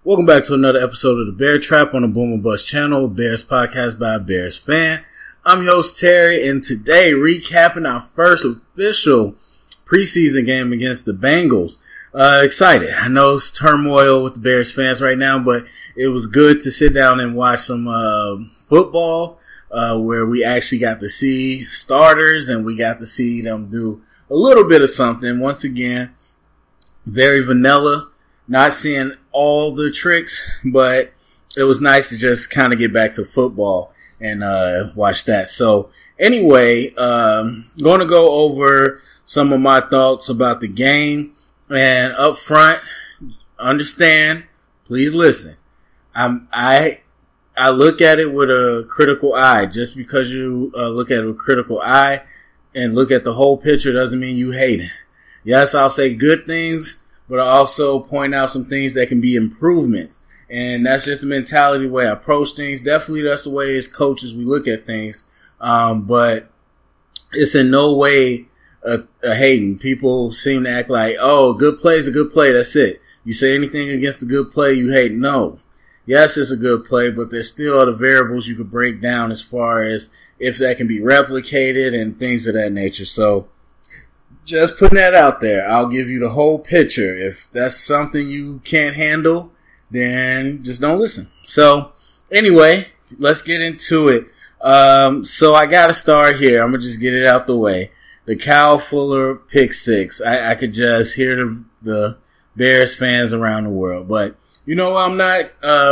Welcome back to another episode of the Bear Trap on the Boom and Bust channel, Bears podcast by a Bears fan. I'm your host Terry, and today recapping our first official preseason game against the Bengals. Excited. I know it's turmoil with the Bears fans right now, but it was good to sit down and watch some football where we actually got to see starters and we got to see them do a little bit of something. Once again, very vanilla. Not seeing all the tricks, but it was nice to just kind of get back to football and watch that. So anyway, going to go over some of my thoughts about the game. And up front, understand, please listen. I look at it with a critical eye. Just because you look at it with a critical eye and look at the whole picture doesn't mean you hate it. Yes, I'll say good things, but I also point out some things that can be improvements. And that's just the mentality, the way I approach things. Definitely that's the way as coaches we look at things. But it's in no way a hating. People seem to act like, oh, a good play is a good play. That's it. You say anything against a good play, you hate. No. Yes, it's a good play, but there's still other variables you could break down as far as if that can be replicated and things of that nature. So, just putting that out there. I'll give you the whole picture. If that's something you can't handle, then just don't listen. So, anyway, let's get into it. So I gotta start here. I'm gonna just get it out the way. The Kyle Fuller pick six. I could just hear the Bears fans around the world. But, you know, I'm not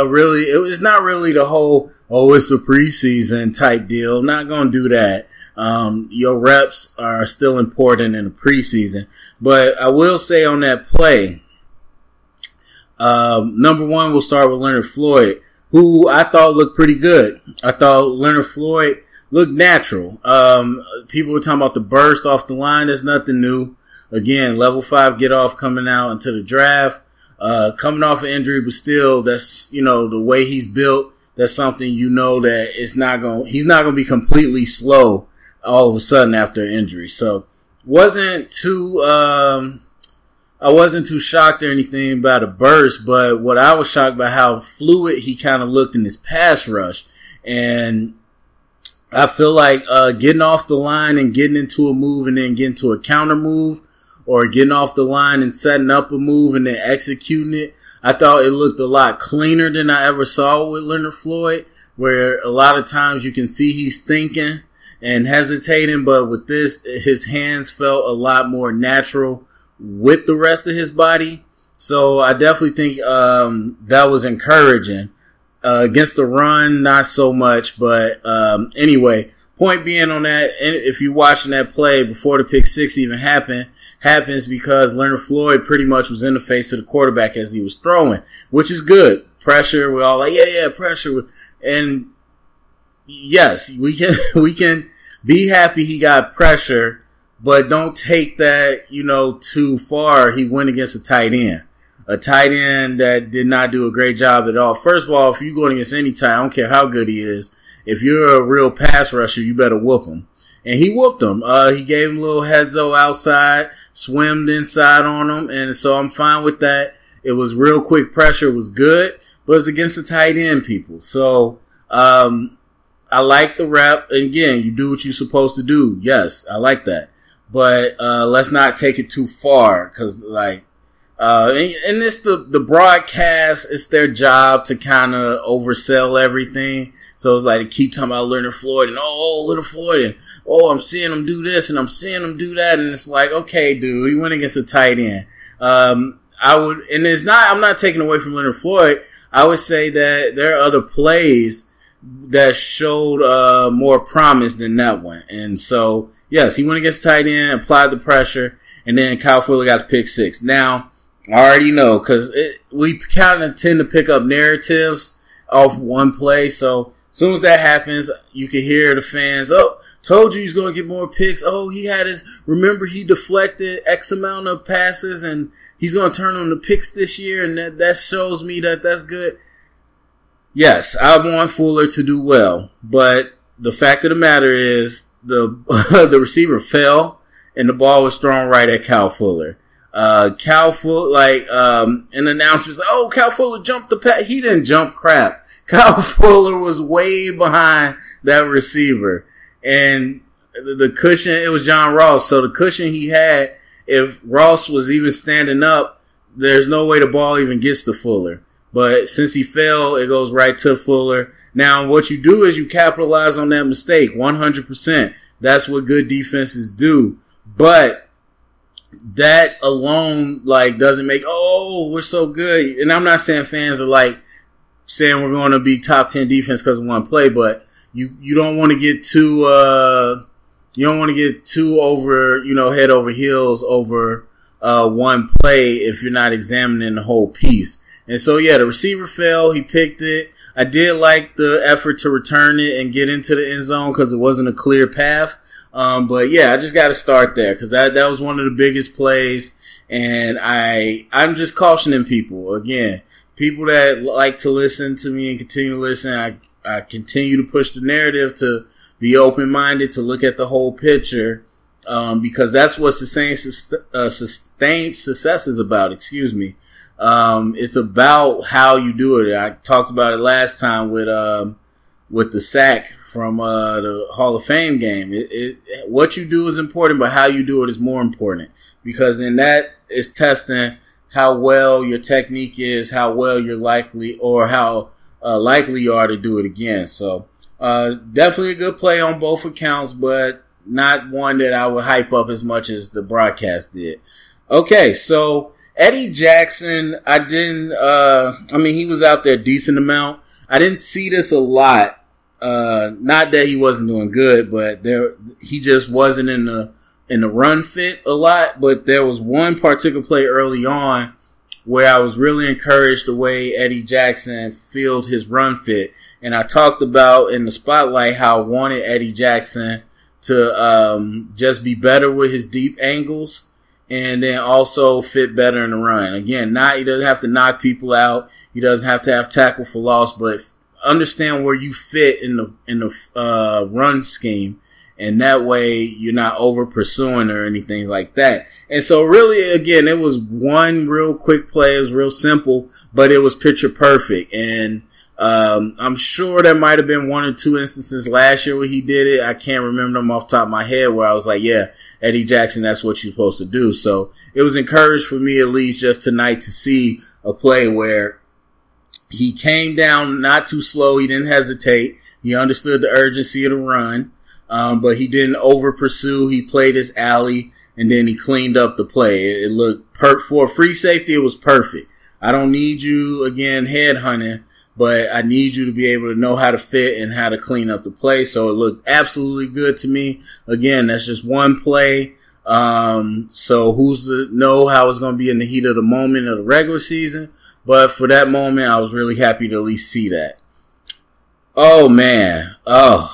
really, it's not really the whole, oh, it's a preseason type deal. I'm not gonna do that. Your reps are still important in the preseason, but I will say on that play, number one, we'll start with Leonard Floyd, who I thought looked pretty good. I thought Leonard Floyd looked natural. People were talking about the burst off the line. There's nothing new. Again, level 5 get off coming out into the draft, coming off an injury, but still that's, you know, the way he's built. That's something, you know, that he's not going to be completely slow all of a sudden after an injury. So I wasn't too shocked or anything about a burst, but what I was shocked by how fluid he kind of looked in his pass rush. And I feel like getting off the line and getting into a move and then getting to a counter move, or getting off the line and setting up a move and then executing it, I thought it looked a lot cleaner than I ever saw with Leonard Floyd, where a lot of times you can see he's thinking and hesitating, but with this, his hands felt a lot more natural with the rest of his body. So I definitely think that was encouraging. Against the run, not so much, but anyway, point being on that, if you're watching that play before the pick six even happens because Leonard Floyd pretty much was in the face of the quarterback as he was throwing, which is good. Pressure, we're all like, yeah, pressure. And yes, we can be happy he got pressure, but don't take that, you know, too far. He went against a tight end that did not do a great job at all. First of all, if you're going against any tight, I don't care how good he is. If you're a real pass rusher, you better whoop him. And he whooped him. He gave him a little heads-o outside, swimmed inside on him, and so I'm fine with that. It was real quick pressure. It was good, but it's against the tight end people. So, I like the rep. And again, you do what you're supposed to do. Yes, I like that. But, let's not take it too far. Cause like, and it's the broadcast, it's their job to kind of oversell everything. So it's like they keep talking about Leonard Floyd and Leonard Floyd and I'm seeing him do this and I'm seeing him do that. And it's like, okay, dude, he went against a tight end. I'm not taking away from Leonard Floyd. I would say that there are other plays that showed more promise than that one. And so, yes, he went against tight end, applied the pressure, and then Kyle Fuller got the pick six. Now, I already know, because we kind of tend to pick up narratives off one play. So, as soon as that happens, you can hear the fans, oh, told you he's going to get more picks. Oh, remember he deflected X amount of passes, and he's going to turn on the picks this year, and that shows me that that's good. Yes, I want Fuller to do well, but the fact of the matter is the receiver fell and the ball was thrown right at Kyle Fuller. Cal Fuller, an announcement was like, oh, Cal Fuller jumped the pass. He didn't jump crap. Cal Fuller was way behind that receiver. And the cushion, it was John Ross. So the cushion he had, if Ross was even standing up, there's no way the ball even gets to Fuller. But since he fell, it goes right to Fuller. Now, what you do is you capitalize on that mistake 100%. That's what good defenses do. But that alone, doesn't make, oh, we're so good. And I'm not saying fans are saying we're going to be top 10 defense because of one play, but you don't want to get too, over, head over heels over, one play if you're not examining the whole piece. And so, yeah, the receiver fell. He picked it. I did like the effort to return it and get into the end zone because it wasn't a clear path. But yeah, I just got to start there because that was one of the biggest plays. And I'm just cautioning people. Again, people that like to listen to me and continue to listen, I continue to push the narrative to be open-minded, to look at the whole picture. Because that's what sustained success is about. Excuse me. It's about how you do it. I talked about it last time with the sack from, the Hall of Fame game. What you do is important, but how you do it is more important because then that is testing how well your technique is, how well you're likely or how, likely you are to do it again. So, definitely a good play on both accounts, but not one that I would hype up as much as the broadcast did. Okay. So, Eddie Jackson, he was out there a decent amount. I didn't see this a lot. Not that he wasn't doing good, but he just wasn't in the run fit a lot. But there was one particular play early on where I was really encouraged the way Eddie Jackson filled his run fit. And I talked about in the spotlight how I wanted Eddie Jackson to, just be better with his deep angles. And then also fit better in the run. Again, he doesn't have to knock people out. He doesn't have to have tackle for loss, but understand where you fit in the run scheme. And that way you're not over pursuing or anything like that. And so really, again, it was one real quick play. It was real simple, but it was picture perfect. And, I'm sure there might have been one or two instances last year where he did it. I can't remember them off the top of my head where I was like, yeah, Eddie Jackson, that's what you're supposed to do. So it was encouraged for me at least just tonight to see a play where he came down not too slow. He didn't hesitate. He understood the urgency of the run. But he didn't over pursue. He played his alley and then he cleaned up the play. It looked for a free safety. It was perfect. I don't need you again head hunting. But I need you to be able to know how to fit and how to clean up the play. So it looked absolutely good to me. Again, that's just one play. So who's to know how it's going to be in the heat of the moment of the regular season? But for that moment, I was really happy to at least see that. Oh man. Oh,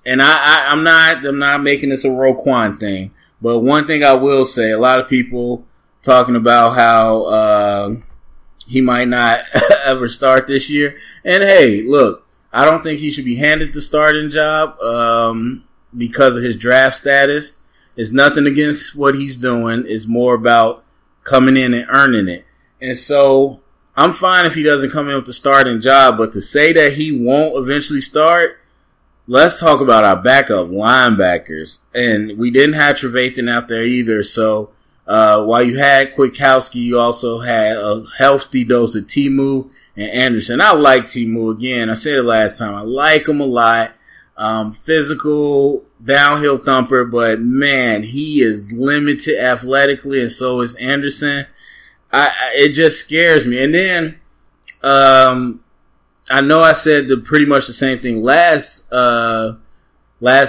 and I'm not making this a Roquan thing, but one thing I will say, a lot of people talking about how, he might not ever start this year. And hey, look, I don't think he should be handed the starting job, because of his draft status. It's nothing against what he's doing. It's more about coming in and earning it. And so I'm fine if he doesn't come in with the starting job, but to say that he won't eventually start, let's talk about our backup linebackers. And we didn't have Trevathan out there either. So, while you had Kwiatkowski, you also had a healthy dose of Timu and Anderson. I like Timu again. I said it last time. I like him a lot. Physical, downhill thumper, but man, he is limited athletically, and so is Anderson. It just scares me. And then, I know I said pretty much the same thing last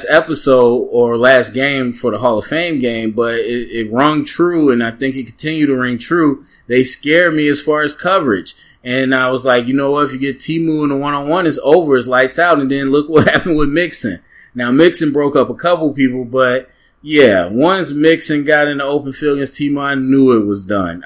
episode or last game for the Hall of Fame game, but it rung true, and I think it continued to ring true. They scared me as far as coverage. And I was like, you know what? If you get Timu in the one-on-one, it's over. It's lights out. And then look what happened with Mixon. Now, Mixon broke up a couple people, but yeah, once Mixon got in the open field against Timu, I knew it was done.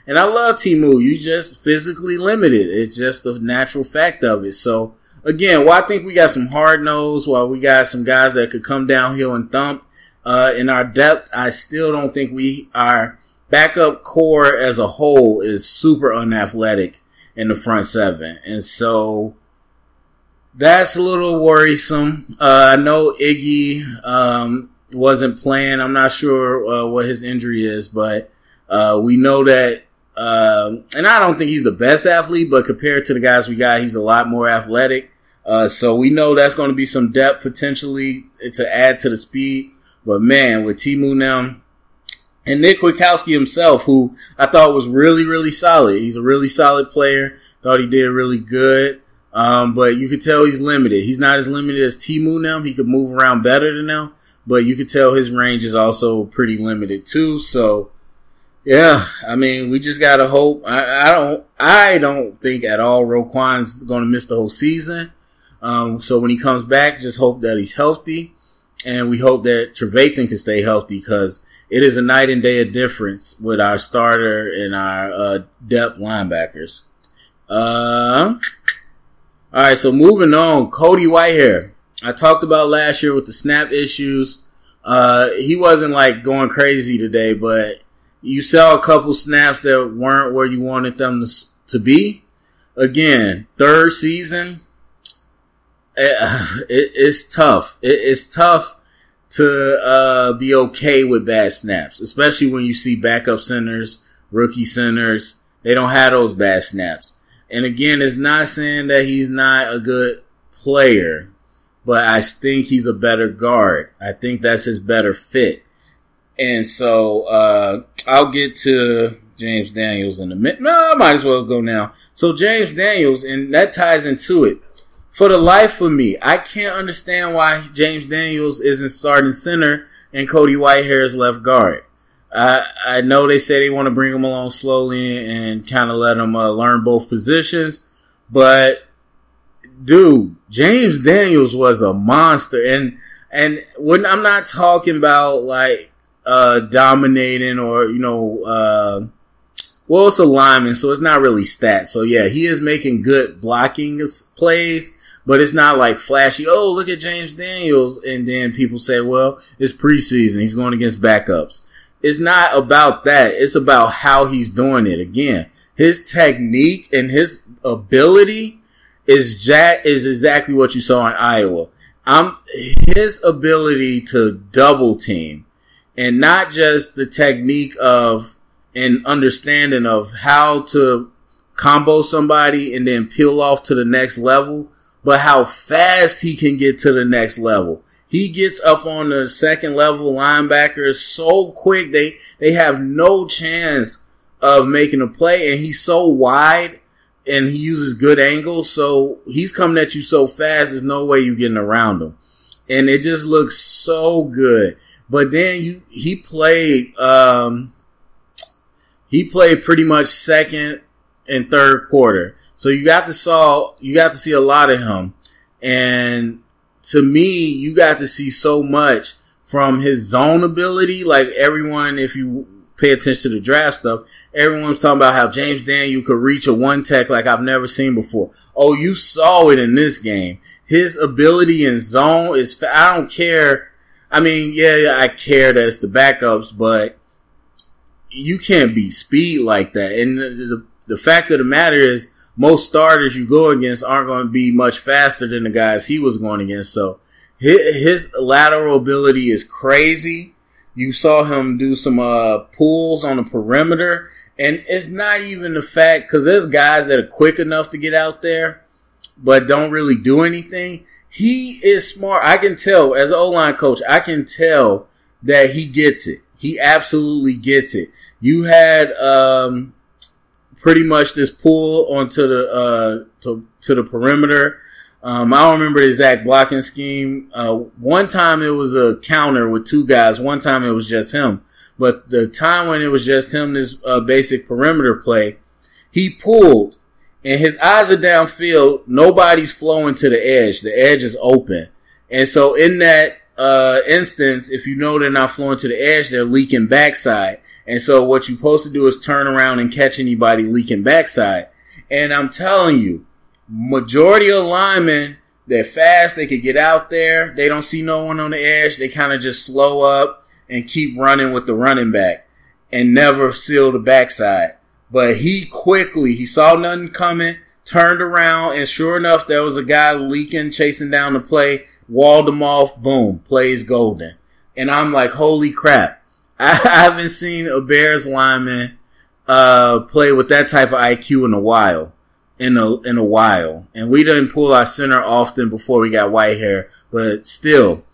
And I love Timu. You just physically limited. It's just the natural fact of it. So, again, while I think we got some hard nose, while we got some guys that could come downhill and thump, in our depth, I still don't think our backup core as a whole is super unathletic in the front seven. And so that's a little worrisome. I know Iggy, wasn't playing. I'm not sure, what his injury is, but, we know that, and I don't think he's the best athlete, but compared to the guys we got, he's a lot more athletic. So we know that's going to be some depth potentially to add to the speed. But man, with Timu now and Nick Kwiatkowski himself, who I thought was really, really solid. He's a really solid player. Thought he did really good. But you could tell he's limited. He's not as limited as Timu now. He could move around better than them, but you could tell his range is also pretty limited too. So yeah, I mean, we just gotta hope. I don't think at all Roquan's going to miss the whole season. So when he comes back, just hope that he's healthy, and we hope that Trevathan can stay healthy, because it is a night and day of difference with our starter and our depth linebackers. All right, so moving on, Cody Whitehair. I talked about last year with the snap issues. He wasn't like going crazy today, but you saw a couple snaps that weren't where you wanted them to be. Again, third season. It's tough. It's tough to be okay with bad snaps, especially when you see backup centers, rookie centers. They don't have those bad snaps. And again, it's not saying that he's not a good player, but I think he's a better guard. I think that's his better fit. And so I'll get to James Daniels in a minute. No, I might as well go now. So James Daniels, and that ties into it. For the life of me, I can't understand why James Daniels isn't starting center and Cody Whitehair's left guard. I know they say they want to bring him along slowly and kind of let him learn both positions, but dude, James Daniels was a monster, and when I'm not talking about like dominating or well, it's a lineman, so it's not really stats. So yeah, he is making good blocking plays. But it's not like flashy, oh, look at James Daniels. And then people say, well, it's preseason. He's going against backups. It's not about that. It's about how he's doing it. Again, his technique and his ability is exactly what you saw in Iowa. His ability to double team, and not just the technique of and understanding of how to combo somebody and then peel off to the next level, but how fast he can get to the next level. He gets up on the second level linebackers so quick, they have no chance of making a play, and he's so wide and he uses good angles, so he's coming at you so fast, there's no way you're getting around him. And it just looks so good. But then he played pretty much second and third quarter. So you got to see a lot of him. And to me, you got to see so much from his zone ability. Like everyone, if you pay attention to the draft stuff, everyone's talking about how James Daniels could reach a one tech like I've never seen before. Oh, you saw it in this game. His ability in zone is, I don't care. I mean, yeah, I care that it's the backups, but you can't beat speed like that. And the fact of the matter is, most starters you go against aren't going to be much faster than the guys he was going against. So his lateral ability is crazy. You saw him do some pulls on the perimeter. And it's not even the fact, because there's guys that are quick enough to get out there, but don't really do anything. He is smart. I can tell, as an O-line coach, I can tell that he gets it. He absolutely gets it. You had pretty much this pull onto the to the perimeter. I don't remember the exact blocking scheme. One time it was a counter with two guys. One time it was just him. But the time when it was just him, this basic perimeter play, he pulled, and his eyes are downfield. Nobody's flowing to the edge. The edge is open. And so in that instance, if you know they're not flowing to the edge, they're leaking backside. And so what you're supposed to do is turn around and catch anybody leaking backside. And I'm telling you, majority of linemen, they're fast. They could get out there. They don't see no one on the edge. They kind of just slow up. and keep running with the running back and never seal the backside. But he saw nothing coming, turned around, and sure enough, there was a guy leaking, chasing down the play, walled him off, boom, plays golden. And I'm like, holy crap. I haven't seen a Bears lineman play with that type of IQ in a while. And we didn't pull our center often before we got white hair, but still,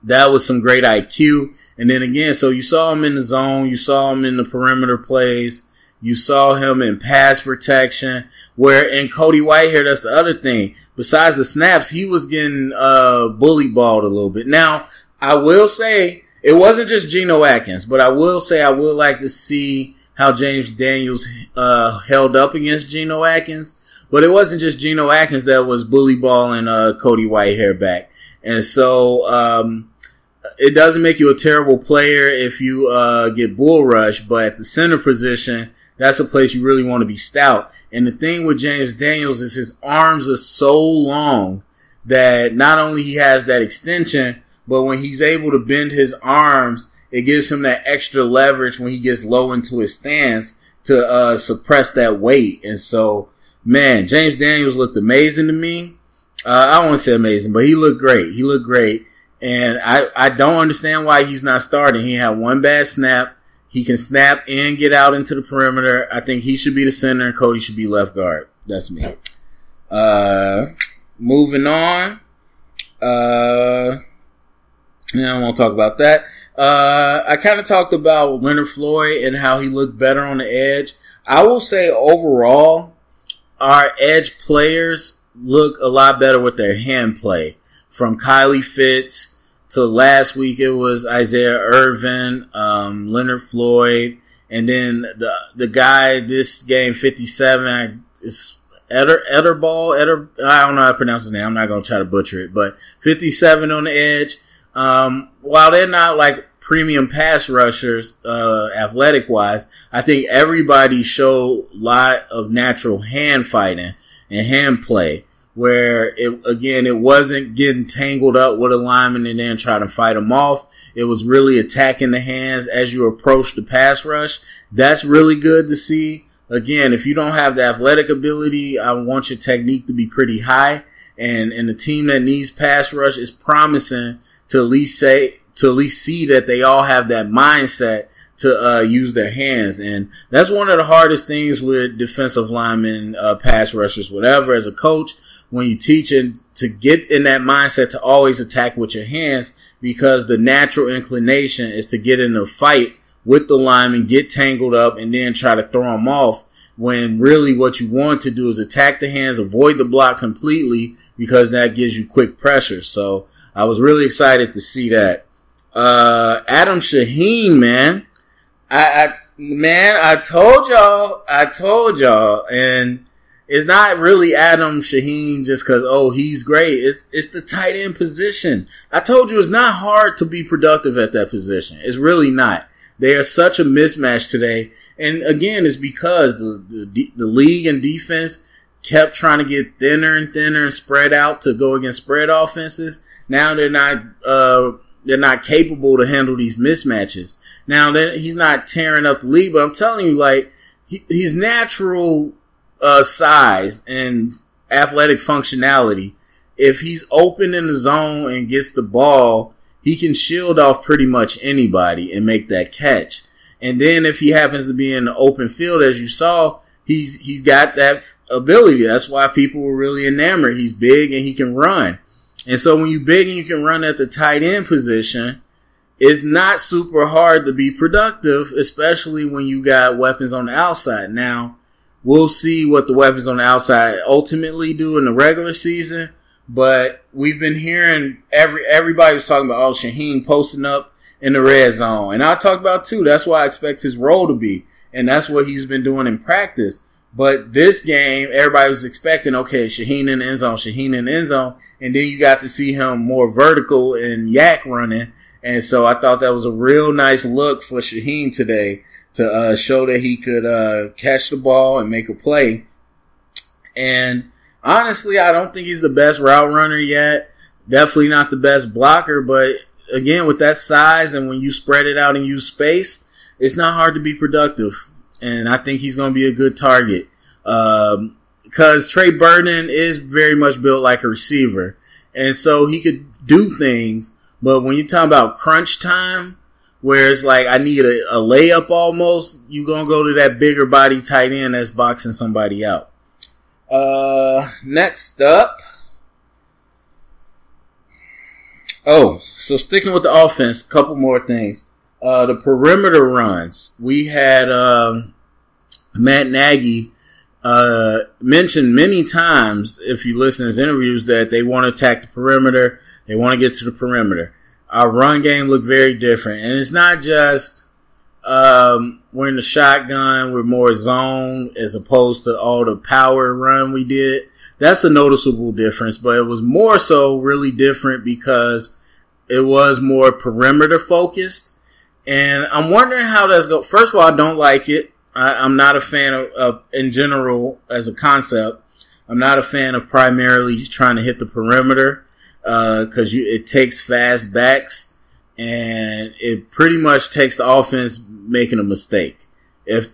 that was some great IQ. And then again, so you saw him in the zone, you saw him in the perimeter plays, you saw him in pass protection, where in Cody Whitehair, that's the other thing. Besides the snaps, he was getting bully balled a little bit. Now, I will say, it wasn't just Geno Atkins, but I will say I would like to see how James Daniels held up against Geno Atkins. But it wasn't just Geno Atkins that was bully balling Cody Whitehair back. And so it doesn't make you a terrible player if you get bull rushed, but at the center position, that's a place you really want to be stout. And the thing with James Daniels is his arms are so long that not only he has that extension, but when he's able to bend his arms, it gives him that extra leverage when he gets low into his stance to suppress that weight. And so, man, James Daniels looked amazing to me. I don't want to say amazing, but he looked great. He looked great. And I don't understand why he's not starting. He had one bad snap. He can snap and get out into the perimeter. I think he should be the center and Cody should be left guard. That's me. Moving on. I won't talk about that. I kind of talked about Leonard Floyd and how he looked better on the edge. I will say overall, our edge players look a lot better with their hand play. From Kylie Fitz to last week, it was Isaiah Irvin, Leonard Floyd, and then the guy this game, 57, is Ederball. I don't know how to pronounce his name. I'm not going to try to butcher it, but 57 on the edge. While they're not like premium pass rushers, athletic wise, I think everybody showed a lot of natural hand fighting and hand play, where it wasn't getting tangled up with a lineman and then trying to fight them off. It was really attacking the hands as you approach the pass rush. That's really good to see. Again, if you don't have the athletic ability, I want your technique to be pretty high. And the team that needs pass rush is promising to at least see that they all have that mindset to use their hands. And that's one of the hardest things with defensive linemen, pass rushers, whatever. As a coach, when you teach them to get in that mindset to always attack with your hands, because the natural inclination is to get in a fight with the lineman, get tangled up, and then try to throw them off, when really what you want to do is attack the hands, avoid the block completely, because that gives you quick pressure. So I was really excited to see that. Adam Shaheen, man. I told y'all, and it's not really Adam Shaheen just cause, he's great. It's the tight end position. I told you it's not hard to be productive at that position. It's really not. They are such a mismatch today. And again, it's because the league and defense kept trying to get thinner and thinner and spread out to go against spread offenses. Now they're not capable to handle these mismatches. Now he's not tearing up the league, but I'm telling you, like, he's natural size and athletic functionality. If he's open in the zone and gets the ball, he can shield off pretty much anybody and make that catch. And then if he happens to be in the open field, as you saw, he's got that ability. That's why people were really enamored. He's big and he can run. And so when you're big and you can run at the tight end position, it's not super hard to be productive, especially when you got weapons on the outside. Now, we'll see what the weapons on the outside ultimately do in the regular season, but we've been hearing everybody was talking about, Shaheen posting up in the red zone. And I talked about too, that's what I expect his role to be. And that's what he's been doing in practice. But this game, everybody was expecting, Shaheen in the end zone, Shaheen in the end zone. And then you got to see him more vertical and yak running. And so I thought that was a real nice look for Shaheen today to show that he could catch the ball and make a play. And honestly, I don't think he's the best route runner yet. Definitely not the best blocker, but again, with that size and when you spread it out and use space, it's not hard to be productive. And I think he's going to be a good target. Because Trey Burton is very much built like a receiver. And so he could do things. But when you're talking about crunch time, where it's like I need a layup almost, you're going to go to that bigger body tight end that's boxing somebody out. Next up. Oh, so sticking with the offense, a couple more things. The perimeter runs. We had Matt Nagy mentioned many times, if you listen to his interviews, that they want to attack the perimeter. They want to get to the perimeter. Our run game looked very different. And it's not just we're in the shotgun, we're more zone as opposed to all the power run we did. That's a noticeable difference, but it was more so really different because it was more perimeter focused. And I'm wondering how that's going. First of all, I don't like it. I'm not a fan of, in general, as a concept, I'm not a fan of primarily trying to hit the perimeter, cause it takes fast backs and it pretty much takes the offense making a mistake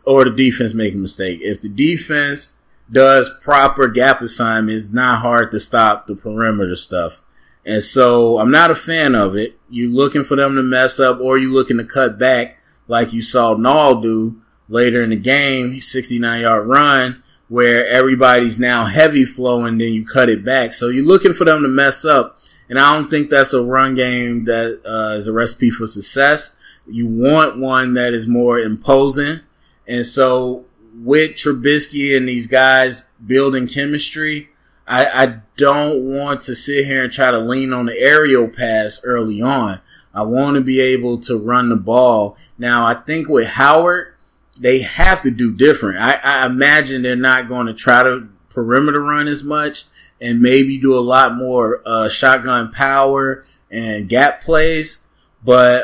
or the defense making a mistake. If the defense does proper gap assignment, it's not hard to stop the perimeter stuff. And so I'm not a fan of it. You looking for them to mess up or you looking to cut back like you saw Nall do later in the game, 69-yard run, where everybody's now heavy flowing, then you cut it back. So you're looking for them to mess up. And I don't think that's a run game that is a recipe for success. You want one that is more imposing. And so with Trubisky and these guys building chemistry, I don't want to sit here and try to lean on the aerial pass early on. I want to be able to run the ball. Now, I think with Howard, they have to do different. I imagine they're not going to try to perimeter run as much and maybe do a lot more shotgun power and gap plays. But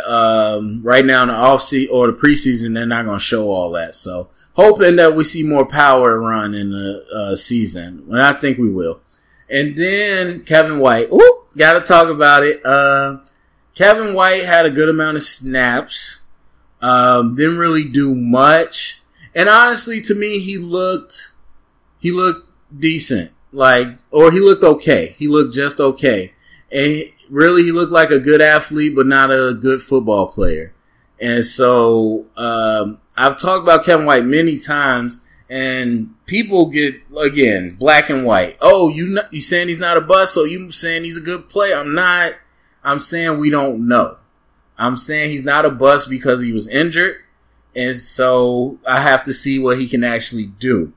right now in the offseason or the preseason, they're not going to show all that. So hoping that we see more power run in the season. And I think we will. And then Kevin White. Ooh, got to talk about it. Kevin White had a good amount of snaps. Didn't really do much. And honestly, to me, he looked decent. Or he looked okay. He looked just okay. And really, he looked like a good athlete, but not a good football player. And so, I've talked about Kevin White many times, and people get, again, black and white. Oh, you saying he's not a bust, so you saying he's a good player? I'm not. I'm saying we don't know. I'm saying he's not a bust because he was injured. And so I have to see what he can actually do.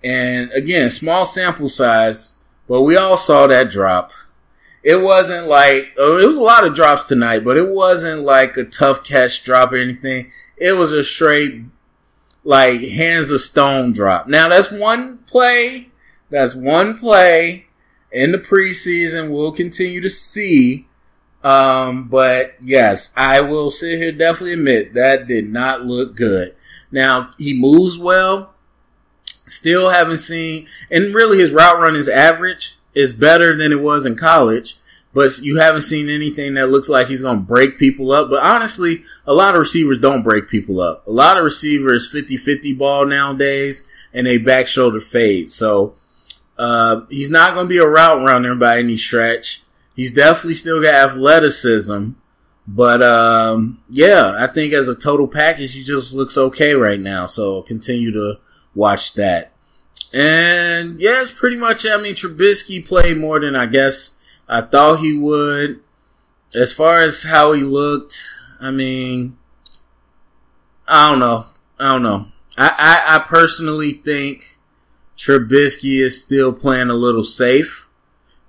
And again, small sample size, but we all saw that drop. It wasn't like, it was a lot of drops tonight, but it wasn't like a tough catch drop or anything. It was a straight, like, hands of stone drop. Now that's one play. That's one play in the preseason. We'll continue to see. But yes, I will sit here definitely admit that did not look good. Now he moves well. Still haven't seen, and really his route run is average. Is better than it was in college, but you haven't seen anything that looks like he's going to break people up. But honestly, a lot of receivers don't break people up. A lot of receivers 50-50 ball nowadays, and they back shoulder fade. So, he's not going to be a route runner by any stretch. He's definitely still got athleticism, but, yeah, I think as a total package, he just looks okay right now. So continue to watch that. And yeah, it's pretty much, I mean, Trubisky played more than I guess I thought he would. As far as how he looked, I mean, I don't know. I personally think Trubisky is still playing a little safe.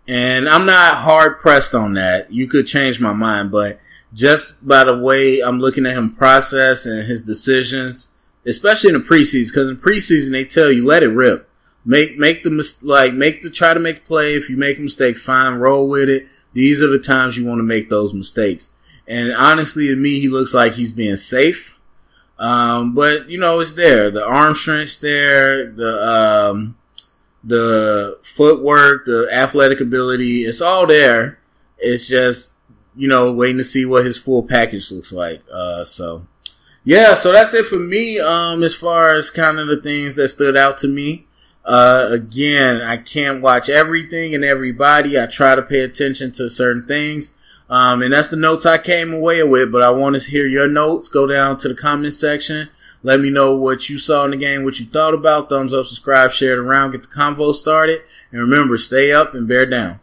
And I'm not hard pressed on that. You could change my mind, but just by the way I'm looking at him process and his decisions, especially in the preseason, because in preseason they tell you let it rip. Try to make a play. If you make a mistake, fine, roll with it. These are the times you want to make those mistakes. And honestly, to me, he looks like he's being safe. But you know, it's there. The arm strength's there. The footwork, the athletic ability, it's all there. It's just waiting to see what his full package looks like. So that's it for me. As far as kind of the things that stood out to me. Again, I can't watch everything and everybody. I try to pay attention to certain things. And that's the notes I came away with, but I want to hear your notes. Go down to the comment section. Let me know what you saw in the game, what you thought about. Thumbs up, subscribe, share it around, get the convo started. And remember, stay up and bear down.